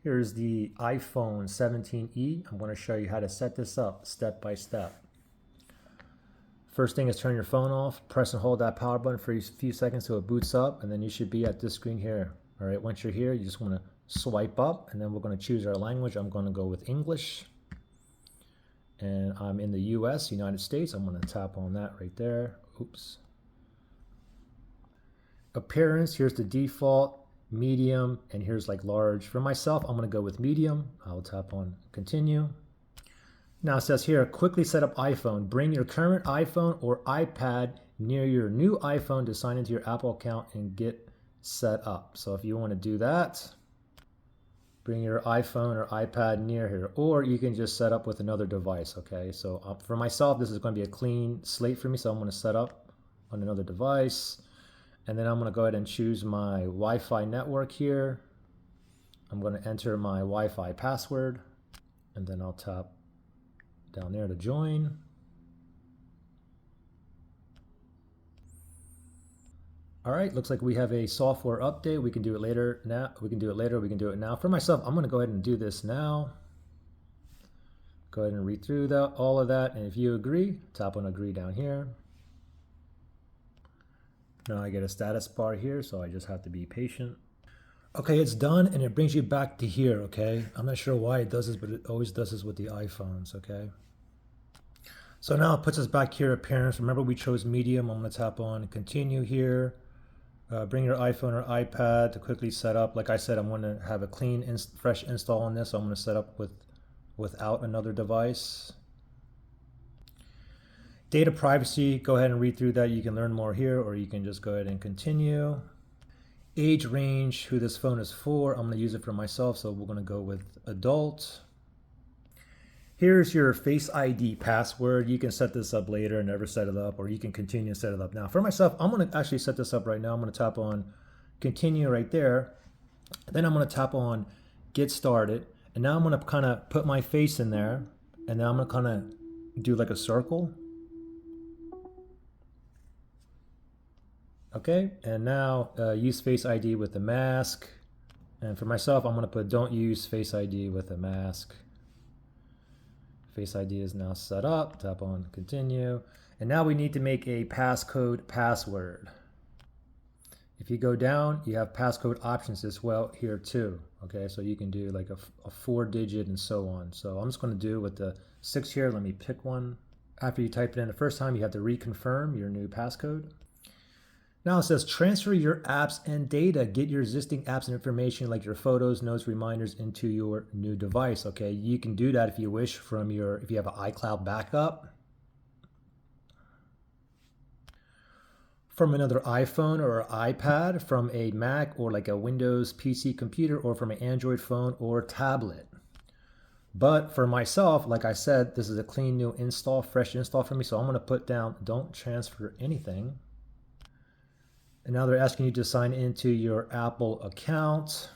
Here's the iPhone 17e. I'm going to show you how to set this up step by step. First thing is turn your phone off, press and hold that power button for a few seconds till it boots up, and then you should be at this screen here. All right, once you're here, you just want to swipe up, and then we're going to choose our language. I'm going to go with English, and I'm in the US, United States. I'm going to tap on that right there. Oops. Appearance, here's the default, medium, and here's like large. For myself, I'm going to go with medium. I'll tap on continue. Now it says here, quickly set up iPhone. Bring your current iPhone or iPad near your new iPhone to sign into your Apple account and get set up. So if you want to do that, bring your iPhone or iPad near here, or you can just set up with another device, okay? So for myself, this is going to be a clean slate for me, so I'm going to set up on another device. And then I'm going to go ahead and choose my Wi-Fi network here. I'm going to enter my Wi-Fi password, and then I'll tap down there to join. All right, looks like we have a software update. We can do it later now. We can do it later. We can do it now. For myself, I'm going to go ahead and do this now. Go ahead and read through that, all of that. And if you agree, tap on agree down here. Now I get a status bar here, so I just have to be patient. Okay, it's done, and it brings you back to here, okay? I'm not sure why it does this, but it always does this with the iPhones, okay? So now it puts us back here, appearance. Remember, we chose medium. I'm going to tap on continue here. Bring your iPhone or iPad to quickly set up. Like I said, I'm going to have a clean, fresh install on this, so I'm going to set up without another device. Data privacy, go ahead and read through that. You can learn more here, or you can just go ahead and continue. Age range, who this phone is for. I'm going to use it for myself, so we're going to go with adult. Here's your Face ID password. You can set this up later and never set it up, or you can continue to set it up now. For myself, I'm going to actually set this up right now. I'm going to tap on continue right there. Then I'm going to tap on get started. And now I'm going to kind of put my face in there. And now I'm going to kind of do like a circle. Okay, and now use Face ID with the mask. And for myself, I'm going to put don't use Face ID with a mask. Face ID is now set up. Tap on continue. And now we need to make a passcode password. If you go down, you have passcode options as well here too. Okay, so you can do like a 4-digit and so on. So I'm just going to do with the 6 here. Let me pick one. After you type it in the first time, you have to reconfirm your new passcode. Now it says transfer your apps and data. Get your existing apps and information like your photos, notes, reminders into your new device. Okay, you can do that if you wish from if you have an iCloud backup. From another iPhone or iPad, from a Mac or like a Windows PC computer, or from an Android phone or tablet. But for myself, like I said, this is a clean new install, fresh install for me. So I'm going to put down don't transfer anything. And now they're asking you to sign into your Apple account.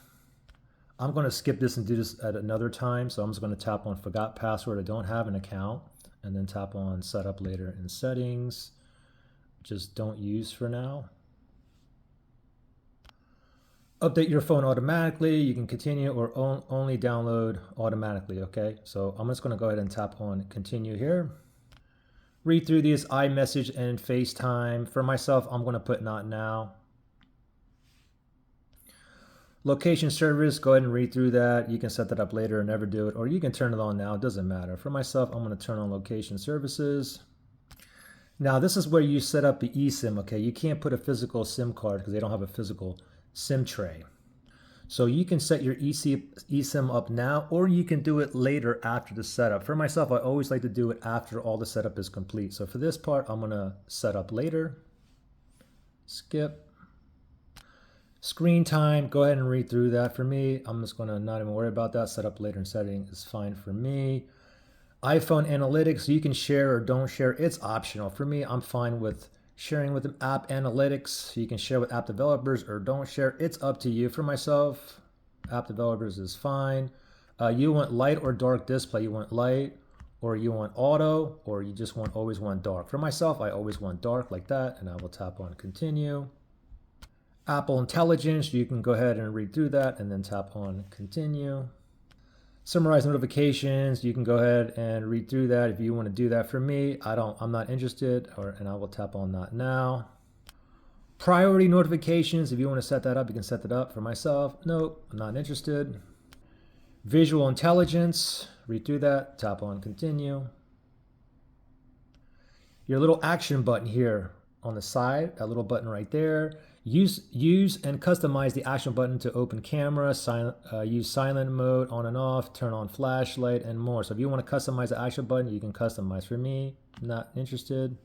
I'm going to skip this and do this at another time. So I'm just going to tap on forgot password. I don't have an account. And then tap on set up later in settings. Just don't use for now. Update your phone automatically. You can continue or only download automatically. Okay, so I'm just going to go ahead and tap on continue here. Read through these iMessage and FaceTime. For myself, I'm going to put not now. Location service, go ahead and read through that. You can set that up later or never do it, or you can turn it on now. It doesn't matter. For myself, I'm going to turn on location services. Now, this is where you set up the eSIM, okay? You can't put a physical SIM card because they don't have a physical SIM tray. So you can set your eSIM up now, or you can do it later after the setup. For myself, I always like to do it after all the setup is complete. So for this part, I'm going to set up later. Skip. Screen time, go ahead and read through that for me. I'm just going to not even worry about that. Set up later in setting is fine for me. iPhone analytics, you can share or don't share. It's optional. For me, I'm fine with sharing with app analytics. You can share with app developers or don't share. It's up to you. For myself, app developers is fine. You want light or dark display. You want light, or you want auto, or you just always want dark. For myself, I always want dark like that, and I will tap on continue. Apple Intelligence, you can go ahead and read through that and then tap on continue. Summarize notifications. You can go ahead and read through that if you want to do that. For me, I'm not interested, and I will tap on not now. Priority notifications. If you want to set that up, you can set that up. For myself, nope, I'm not interested. Visual intelligence. Read through that. Tap on continue. Your little action button here on the side, that little button right there. Use and customize the action button to open camera, use silent mode on and off, turn on flashlight, and more. So if you want to customize the action button, you can customize. For me, not interested.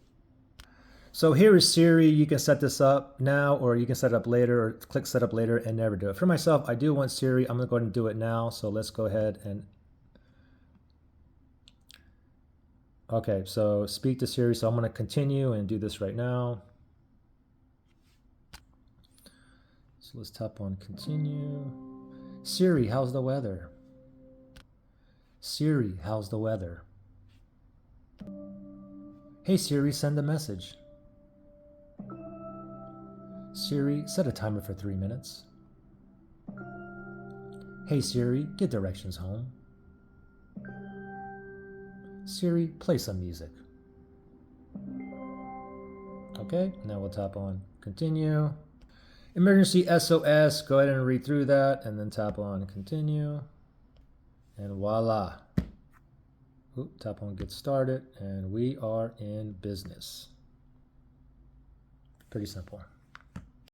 So here is Siri. You can set this up now, or you can set it up later, or click set up later and never do it. For myself, I do want Siri. I'm going to go ahead and do it now. So let's go ahead and okay, so speak to Siri. So I'm going to continue and do this right now. So let's tap on continue. Siri, how's the weather? Siri, how's the weather? Hey Siri, send a message. Siri, set a timer for 3 minutes. Hey Siri, get directions home. Siri, play some music. Okay, now we'll tap on continue. Emergency SOS, go ahead and read through that and then tap on continue. And voila. Oop, tap on get started and we are in business. Pretty simple.